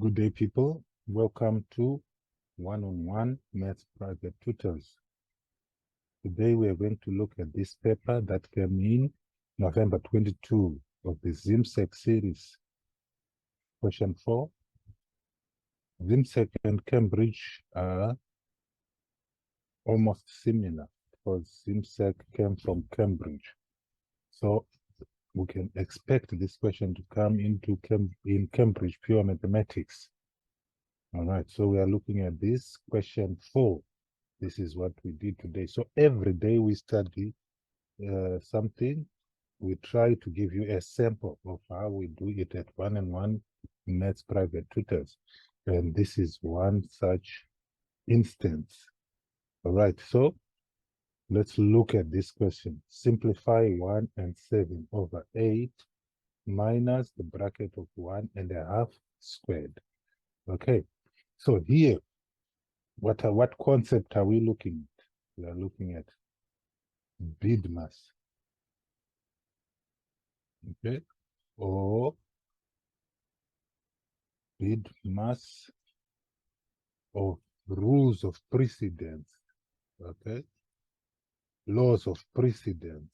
Good day, people. Welcome to one-on-one Maths Private Tutors. Today, we are going to look at this paper that came in November 22 of the Zimsec series. Question 4. Zimsec and Cambridge are almost similar because Zimsec came from Cambridge. So we can expect this question to come into in Cambridge Pure Mathematics. All right, so we are looking at this question 4. This is what we did today. So every day we study something, we try to give you a sample of how we do it at one-on-one Maths Private Tutors. And this is one such instance. All right, so let's look at this question. Simplify 1 and 7 over 8 minus the bracket of 1.5 squared. Okay, so here, what concept are we looking at? We are looking at bid mass, okay, or bid mass of rules of precedence, okay, laws of precedence.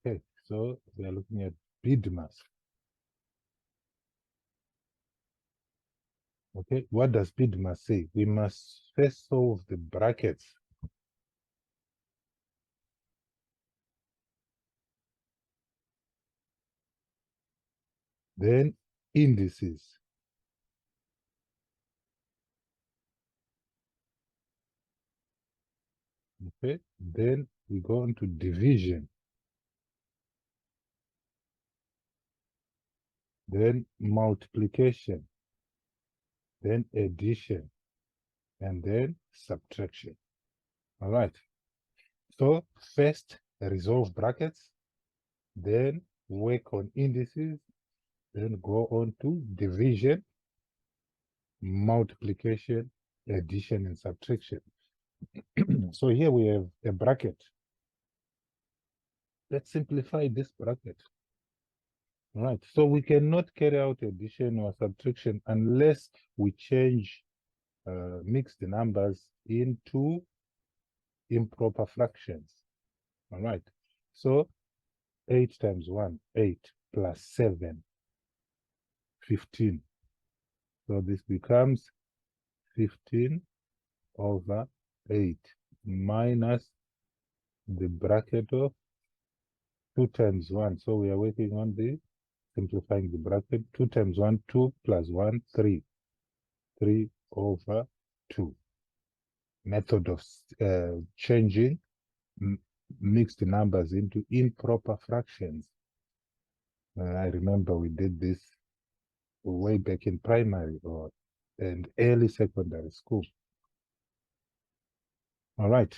Okay, so we are looking at bid mass. Okay, what does bid mass say? We must first solve the brackets. Then indices. Okay, then we go on to division. Then multiplication. Then addition. And then subtraction. All right. So first resolve brackets, then work on indices, then go on to division, multiplication, addition, and subtraction. So here we have a bracket. Let's simplify this bracket. All right, so we cannot carry out addition or subtraction unless we change mix the numbers into improper fractions. All right, so 8 times 1, 8 plus 7, 15. So this becomes 15 over 8 minus the bracket of 2 times 1. So we are working on the simplifying the bracket. 2 times 1, 2 plus 1, 3. 3 over 2. Method of changing mixed numbers into improper fractions. I remember we did this way back in primary and early secondary school. All right,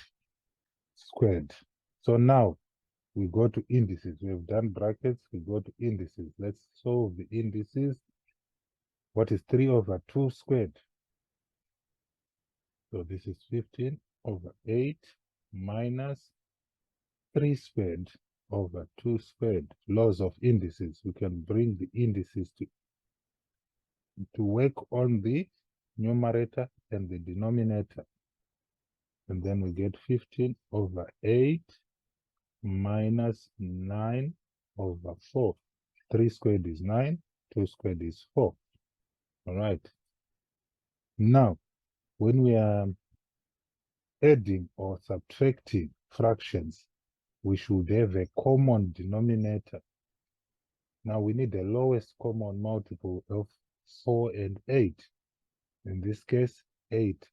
squared. So now we go to indices. We have done brackets, we go to indices. Let's solve the indices. What is 3 over 2 squared? So this is 15 over 8 minus 3 squared over 2 squared. Laws of indices. We can bring the indices to work on the numerator and the denominator. And then we get 15 over 8 minus 9 over 4. 3 squared is 9, 2 squared is 4. All right. Now, when we are adding or subtracting fractions, we should have a common denominator. Now we need the lowest common multiple of 4 and 8. In this case, 8.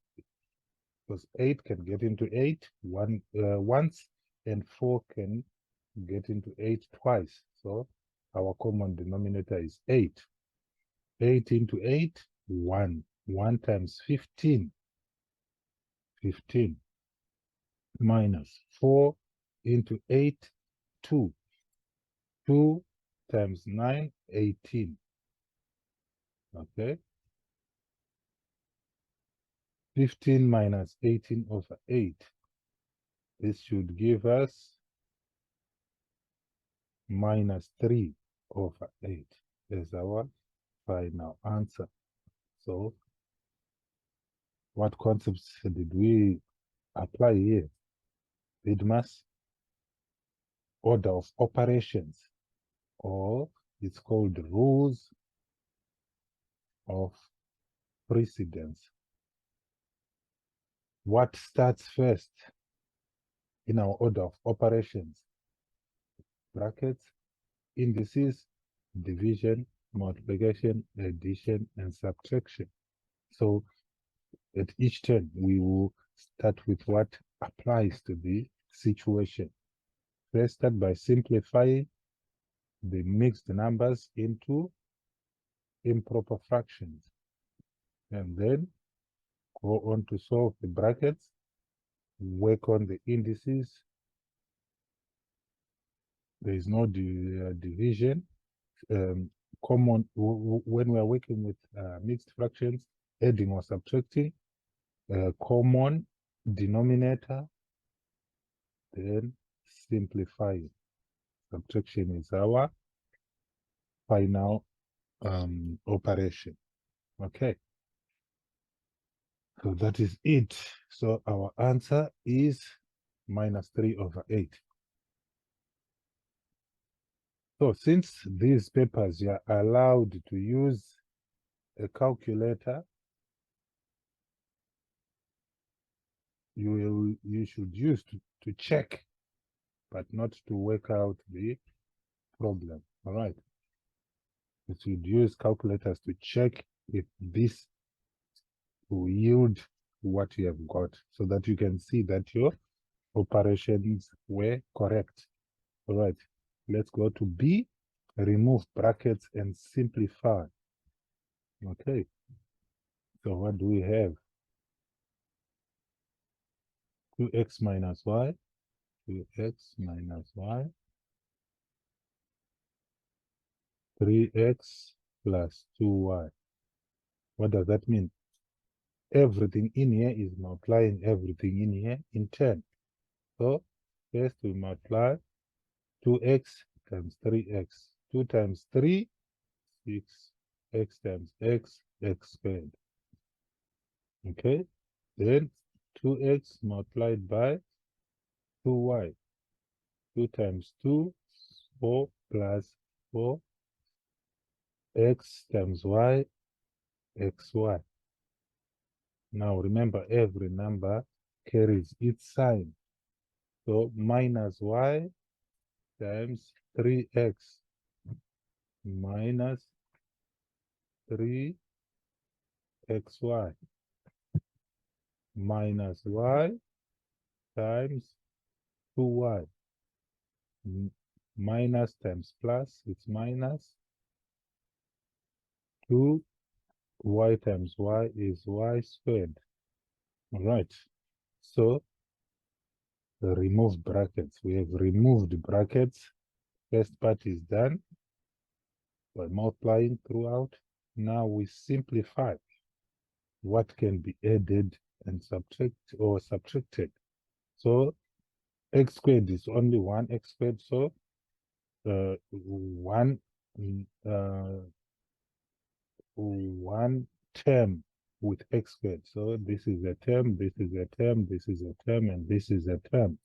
Because 8 can get into 8 once, and 4 can get into 8 twice. So our common denominator is 8. 8 into 8, 1. 1 times 15. 15 minus 4 into 8, 2. 2 times 9, 18. Okay. 15 minus 18 over 8. This should give us minus 3 over 8. as our final answer. So what concepts did we apply here? Widmer's order of operations, or it's called rules of precedence. What starts first in our order of operations? Brackets, indices, division, multiplication, addition, and subtraction. So at each turn, we will start with what applies to the situation. Let's start by simplifying the mixed numbers into improper fractions. And then go on to solve the brackets, work on the indices. There is no division. Common, when we are working with mixed fractions, adding or subtracting, common denominator, then simplifying. Subtraction is our final operation. Okay. So that is it. So our answer is -3/8. So since these papers you are allowed to use a calculator, you should use to check, but not to work out the problem. All right. You should use calculators to check if this will yield what you have got, so that you can see that your operations were correct. All right. Let's go to B, remove brackets and simplify. Okay. So what do we have? 2x minus y, 2x minus y, 3x plus 2y. What does that mean? Everything in here is multiplying everything in here in 10. So first we multiply 2x times 3x. 2 times 3, 6. X times x, x squared. Okay. Then 2x multiplied by 2y. 2 times 2, 4 plus 4. X times y, xy. Now remember, every number carries its sign. So minus y times 3x minus 3xy minus y times 2y. Minus times plus, it's minus 2y times y is y squared. All right. So remove brackets. We have removed brackets. First part is done by multiplying throughout. Now we simplify what can be added and subtracted. So x squared is only 1x squared. So one term with x squared. So this is a term, this is a term, this is a term, and this is a term.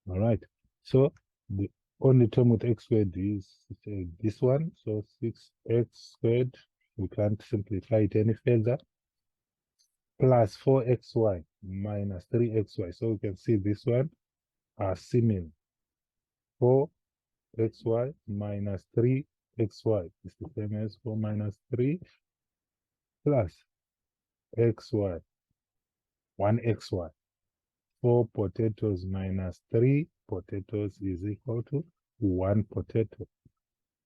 All right. So the only term with x squared is this one. So 6x squared. We can't simplify it any further. Plus 4xy minus 3xy. So we can see this one are similar. 4xy minus 3xy is the same as 4 minus 3 plus xy, 1xy. 4 potatoes minus 3 potatoes is equal to 1 potato.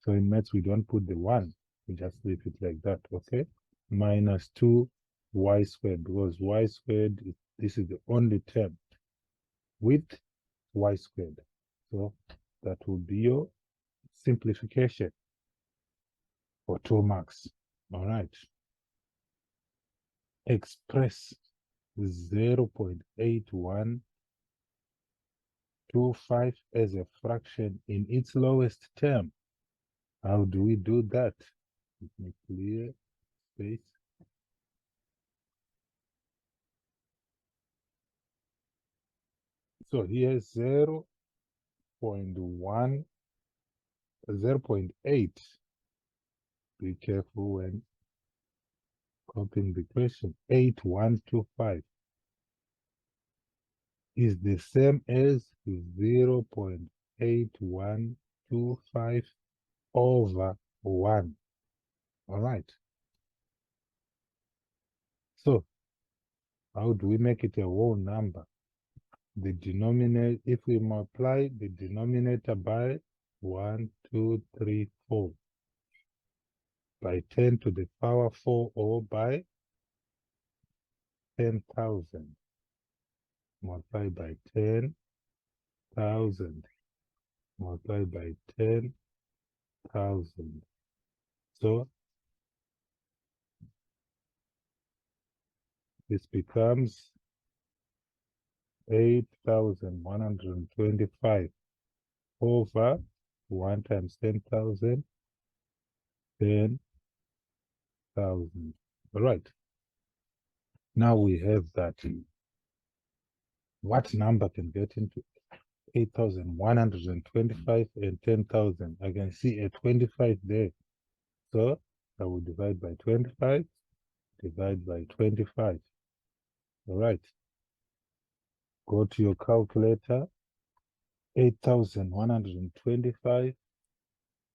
So in maths, we don't put the 1. We just leave it like that, okay? Minus 2y squared, because y squared, this is the only term with y squared. So that will be your simplification for 2 marks. All right. Express 0.8125 as a fraction in its lowest term. How do we do that? Let me clear space. So here's 0.1, 0.8. Be careful when copying the question. 8125 is the same as 0.8125 over 1. All right. So how do we make it a whole number? The denominator, if we multiply the denominator by 1, 2, 3, 4 by 10 to the power 4 or by 10,000 multiplied by 10,000 multiplied by 10,000. So this becomes 8,125 over 1 times 10,000, 10,000. All right. Now we have that. What number can get into 8,125 and 10,000? I can see a 25 there. So I will divide by 25, divide by 25. All right. Go to your calculator. 8,125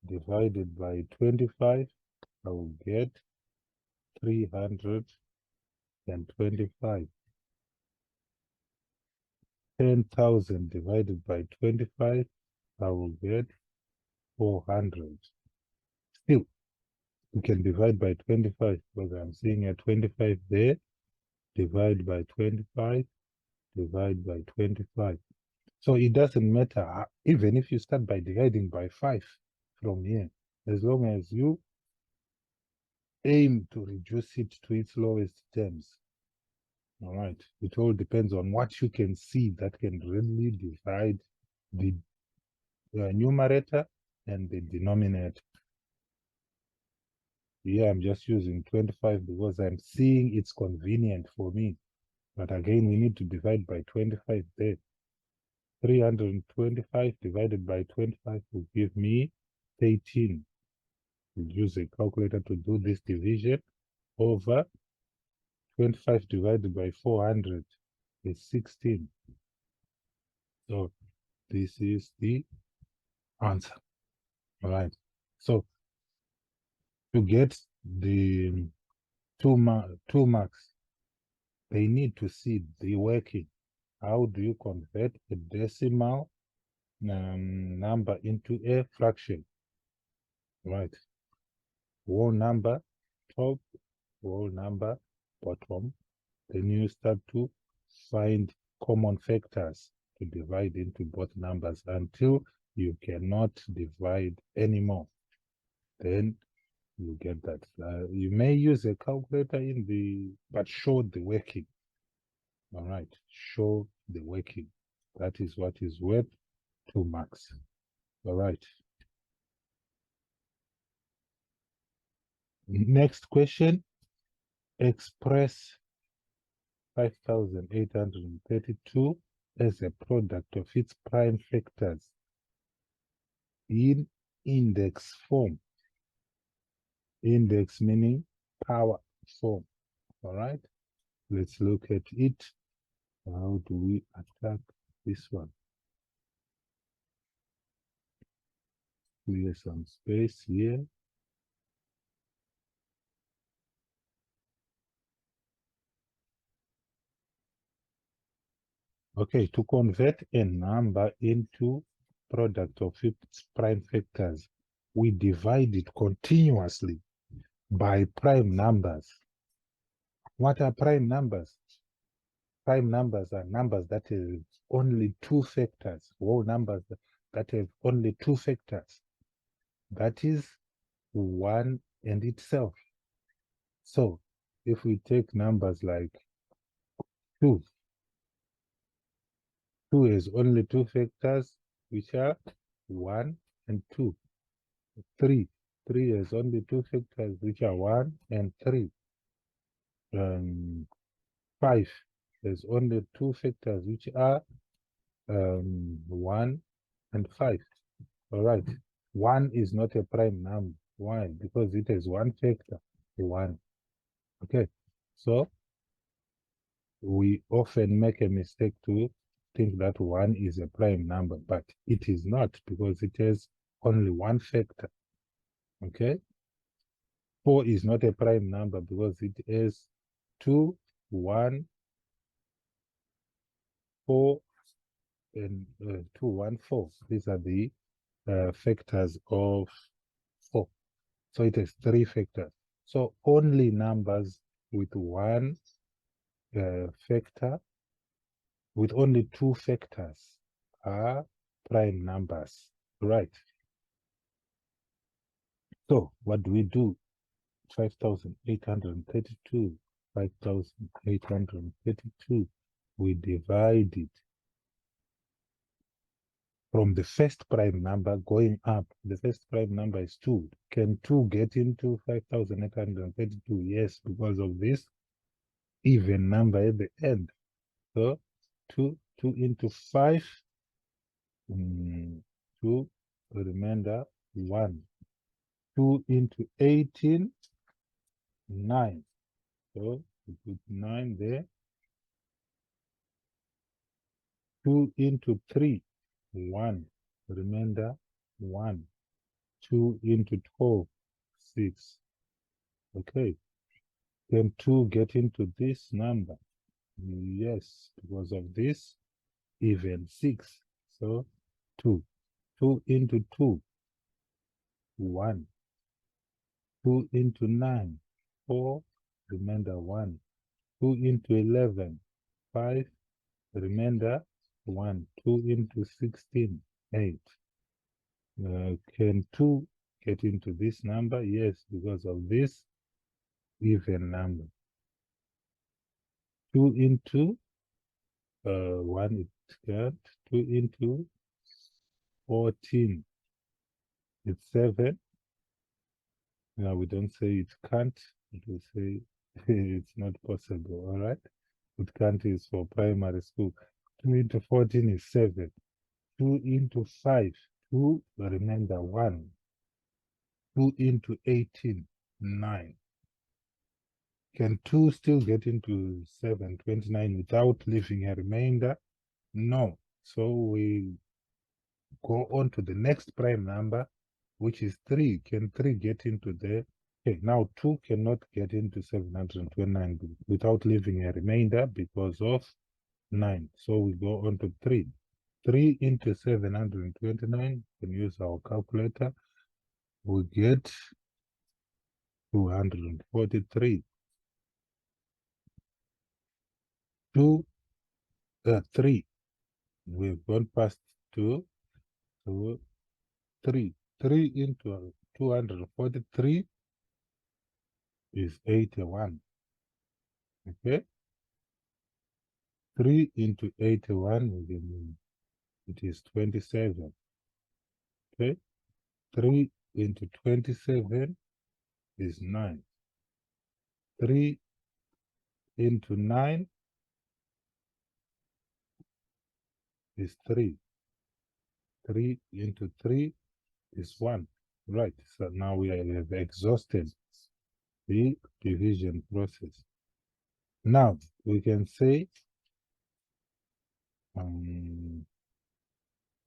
divided by 25. I will get 325. 10,000 divided by 25. I will get 400. Still, we can divide by 25 because I'm seeing a 25 there. Divide by 25, divide by 25. So it doesn't matter, even if you start by dividing by 5 from here, as long as you aim to reduce it to its lowest terms. All right. It all depends on what you can see that can really divide the numerator and the denominator. Yeah, I'm just using 25 because I'm seeing it's convenient for me. But again, we need to divide by 25 there. 325 divided by 25 will give me 18. We'll use a calculator to do this division. Over 25 divided by 400 is 16. So this is the answer. All right. So to get the two marks, they need to see the working. How do you convert a decimal number into a fraction? Right. Whole number top, whole number bottom. Then you start to find common factors to divide into both numbers until you cannot divide anymore. Then you get that. You may use a calculator but show the working. All right, show the working. That is what is worth 2 marks. All right. Next question. Express 5,832 as a product of its prime factors in index form. Index meaning power form. All right. Let's look at it. How do we attack this one? Clear some space here. Okay, to convert a number into product of its prime factors, we divide it continuously by prime numbers. What are prime numbers? Prime numbers are numbers that have only 2 factors, whole numbers that have only 2 factors. That is 1 and itself. So if we take numbers like 2, 2 has only 2 factors, which are 1 and 2. 3, 3 has only two factors, which are 1 and 3. 5 has only two factors, which are 1 and 5. All right. 1 is not a prime number. Why? Because it has one factor, the 1. Okay. So we often make a mistake to think that 1 is a prime number, but it is not, because it has only one factor. Okay. 4 is not a prime number because it has 2, 1, 4, and 2, 1, 4. These are the factors of 4. So it has 3 factors. So only numbers with one factor, with only 2 factors, are prime numbers, right? So what do we do? 5,832, 5,832. We divide it from the first prime number going up. The first prime number is 2. Can 2 get into 5,832? Yes, because of this even number at the end. So 2 into 5, 2, remainder 1. 2 into 18, 9. So we put 9 there. 2 into 3, 1. Remainder 1. 2 into 12, 6. Okay. Can 2 get into this number? Yes, because of this, even 6. So 2. 2 into 2, 1. 2 into 9, 4. Remainder 1. 2 into 11, 5. Remainder 1. 2 into 16, 8. Can 2 get into this number? Yes, because of this even number. 2 into 1, it can't. 2 into 14, it's 7. Now we don't say it can't, it will say it's not possible. All right. It can't is for primary school. 2 into 14 is 7. 2 into 5, 2, remainder 1. 2 into 18, 9. Can 2 still get into 729 without leaving a remainder? No. So we go on to the next prime number, which is 3. Can 3 get into there? Okay, now 2 cannot get into 729 without leaving a remainder because of 9. So we go on to 3. 3 into 729, can use our calculator. We get 243. 3. We've gone past 2. So 3. 3 into 243 is 81. Okay. 3 into 81, it is 27. Okay. 3 into 27 is 9. 3 into 9 is 3. 3 into 3 is 1. Right. So now we have exhausted the division process. Now we can say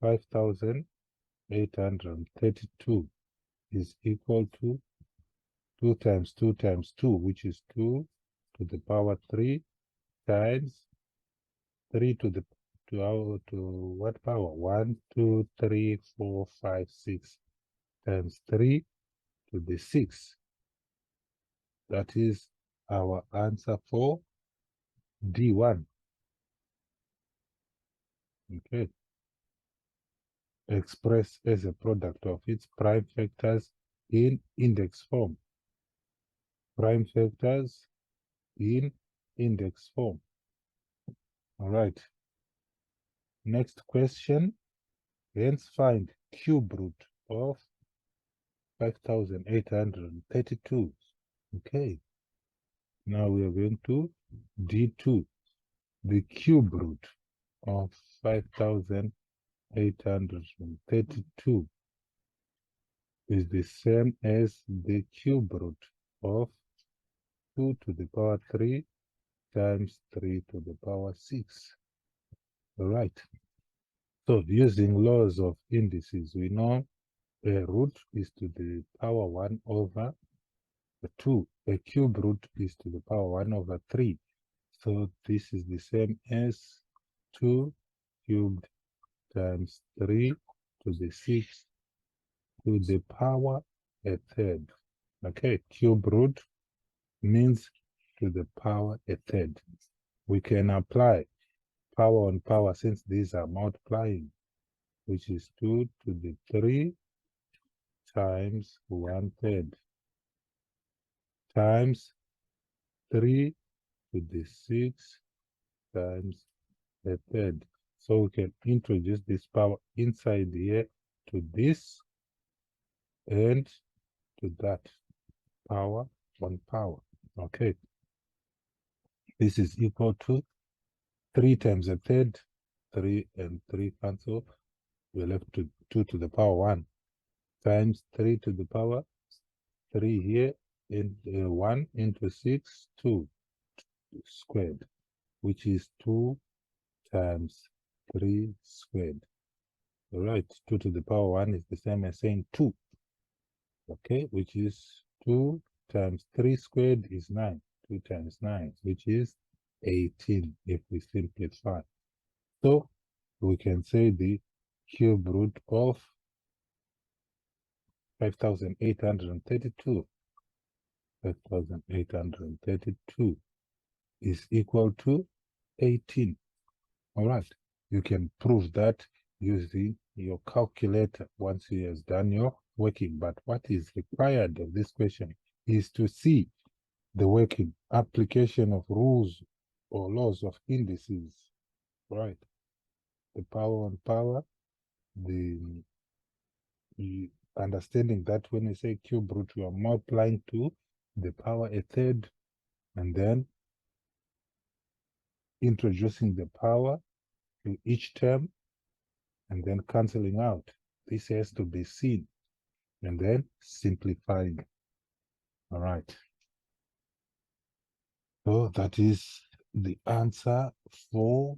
5,832 is equal to 2 times 2 times 2, which is 2 to the power 3 times 3 to the to what power? 1, 2, 3, 4, 5, 6 times 3 to the 6. That is our answer for D1. Okay. Expressed as a product of its prime factors in index form. Prime factors in index form. All right. Next question. Hence find cube root of 5,832. Okay. Now we are going to D2. The cube root of 5,832 is the same as the cube root of 2 to the power 3 times 3 to the power 6. All right. So using laws of indices, we know a root is to the power 1 over 2. A cube root is to the power 1 over 3. So this is the same as 2 cubed times 3 to the 6 to the power a third. Okay, cube root means to the power a third. We can apply power on power since these are multiplying, which is 2 to the 3 times 1/3 times 3 to the 6 times a third. So we can introduce this power inside here to this and to that, power on power. Okay. This is equal to 3 times a third, 3 and 3 cancel. We're left to 2 to the power 1 times 3 to the power 3 here, and 1 into 6, 2 squared, which is 2 times 3 squared. All right, 2 to the power 1 is the same as saying 2. Okay, which is 2 times 3 squared is 9. 2 times 9, which is 18 if we simplify. So we can say the cube root of 5,832 5,832 is equal to 18. All right, you can prove that using your calculator once you have done your working. But what is required of this question is to see the working application of rules or laws of indices, right? The power on power, the understanding that when we say cube root, we are multiplying to the power a third, and then introducing the power to each term, and then cancelling out. This has to be seen, and then simplifying. All right. So that is the answer for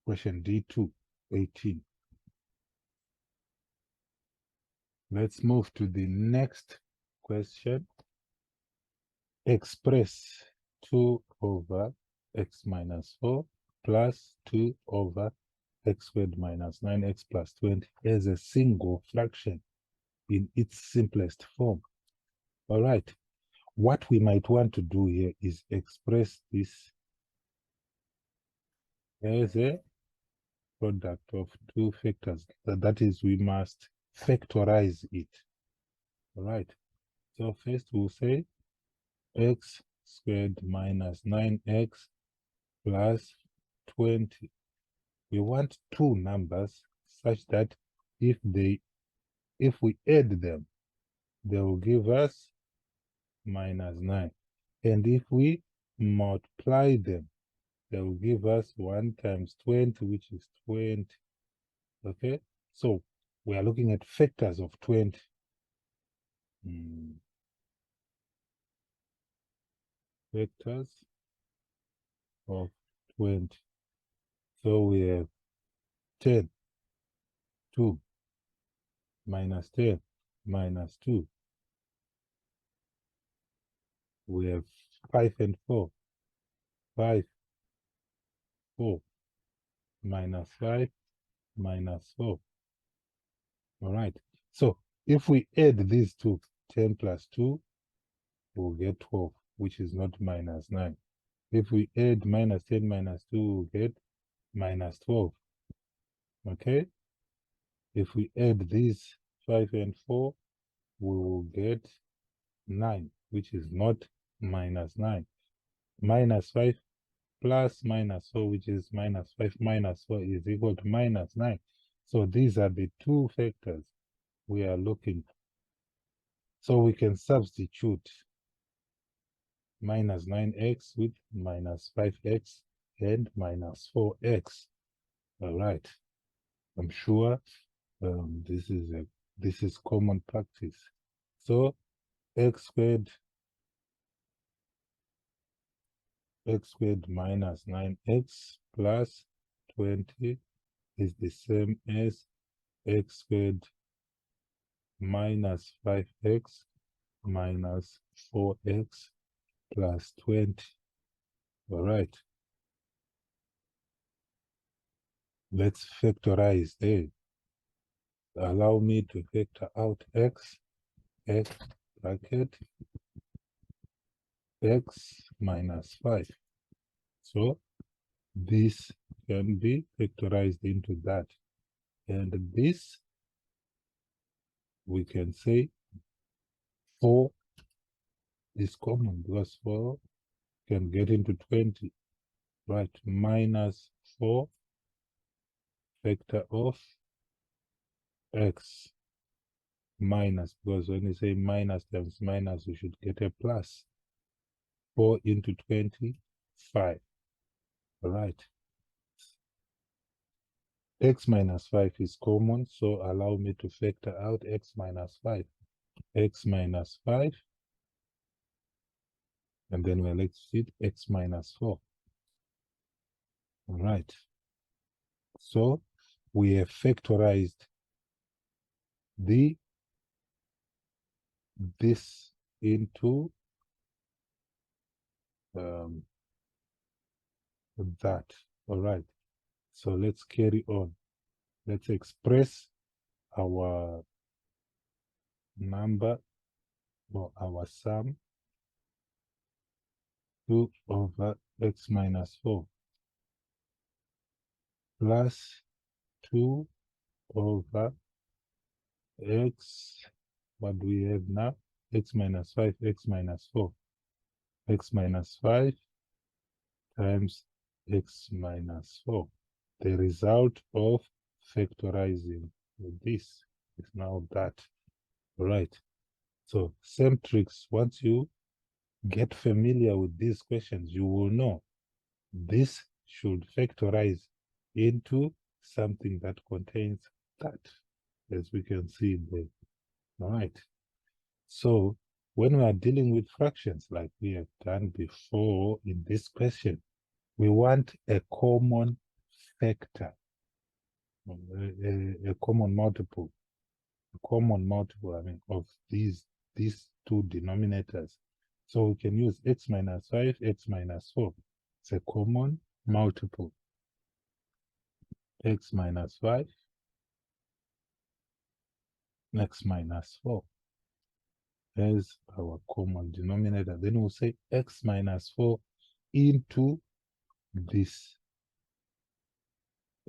question D2, 18. Let's move to the next question. Express 2 over x minus 4 plus 2 over x squared minus 9x plus 20 as a single fraction in its simplest form. All right. What we might want to do here is express this as a product of two factors. That is, we must factorize it. All right. So first we'll say x squared minus 9x plus 20. We want two numbers such that if we add them, they will give us minus 9. And if we multiply them, they will give us 1 times 20, which is 20. Okay, so we are looking at factors of 20. Factors of 20. So we have 10, 2, minus 10, minus 2. We have 5 and 4. 5, 4, minus 5, minus 4. All right. So if we add these two, 10 plus 2, we'll get 12, which is not minus 9. If we add minus 10 minus 2, we'll get minus 12. Okay? If we add these 5 and 4, we will get 9, which is not minus 9. Minus 5 plus minus 4, which is minus 5 minus 4 is equal to minus 9. So these are the two factors we are looking. So we can substitute minus 9x with minus 5x and minus 4x. All right. I'm sure this is common practice. So x squared minus 9x plus 20 is the same as x squared minus 5x minus 4x plus 20. All right. Let's factorize there. Allow me to factor out x bracket x minus 5. So this can be factorized into that. And this, we can say 4 is common because 4 can get into 20. Right, minus 4 factor of x minus, because when you say minus times minus, you should get a plus. 4 into 20, 5. All right. X minus 5 is common, so allow me to factor out x minus 5. X minus 5, and then we're left with x minus 4. All right. So we have factorized this into that. All right. So let's carry on. Let's express our number or our sum 2 over x minus 4 plus 2 over x, what do we have now? X minus 5, x minus 4. X minus 5 times x minus 4. The result of factorizing this is now that. All right. So same tricks. Once you get familiar with these questions, you will know this should factorize into something that contains that, as we can see there. All right. So when we are dealing with fractions like we have done before in this question, we want a common factor, a common multiple, I mean, of these two denominators. So we can use x minus 5, x minus 4. It's a common multiple. X minus 5, x minus 4 as our common denominator. Then we'll say x minus 4 into this.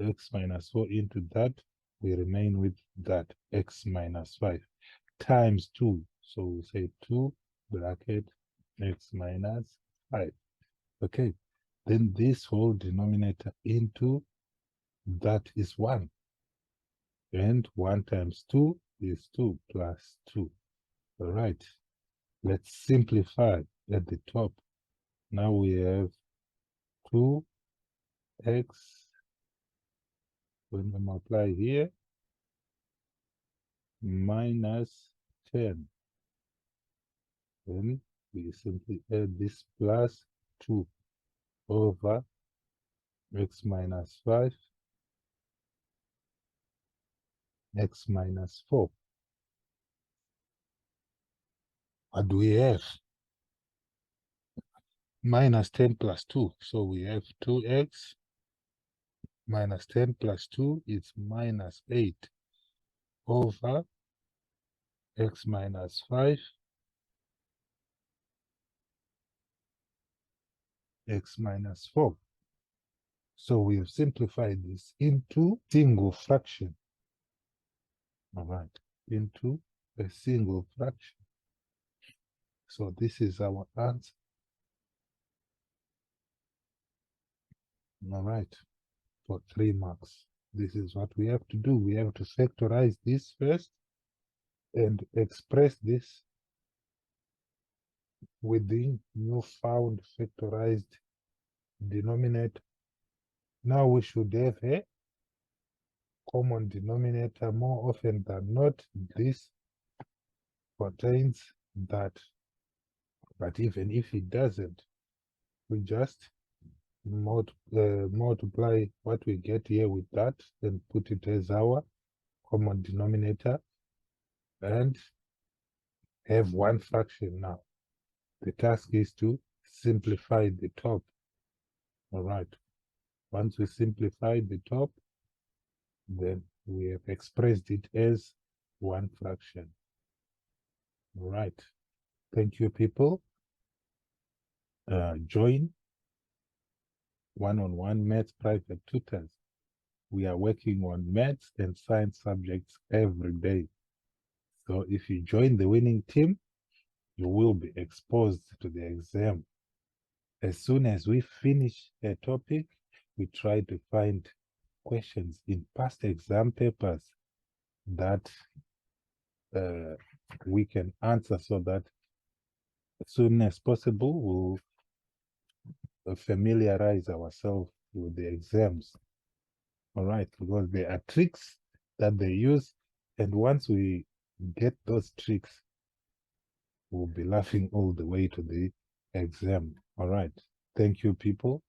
X minus 4 into that, we remain with that x minus 5 times 2. So we say 2 bracket x minus 5. Okay, then this whole denominator into that is 1. And 1 times 2 is 2 plus 2. All right, let's simplify at the top. Now we have 2x, when we multiply here, minus 10. Then we simply add this plus 2 over x minus 5, x minus 4. What do we have? Minus 10 plus 2. So we have 2x minus 10 plus 2 is minus 8 over x minus 5, x minus 4. So we have simplified this into single fraction. All right, into a single fraction. So this is our answer. All right, for 3 marks. This is what we have to do. We have to factorize this first, and express this within newfound factorized denominator. Now we should have a common denominator more often than not. This contains that, but even if it doesn't, we just multiply what we get here with that and put it as our common denominator and have one fraction now. The task is to simplify the top. All right. Once we simplify the top, then we have expressed it as one fraction. All right. Thank you, people. Join one-on-one maths private tutors. We are working on maths and science subjects every day. So if you join the winning team, you will be exposed to the exam. As soon as we finish a topic, we try to find questions in past exam papers that we can answer so that as soon as possible, we'll familiarize ourselves with the exams. All right, because there are tricks that they use, and once we get those tricks, we'll be laughing all the way to the exam. All right. Thank you, people.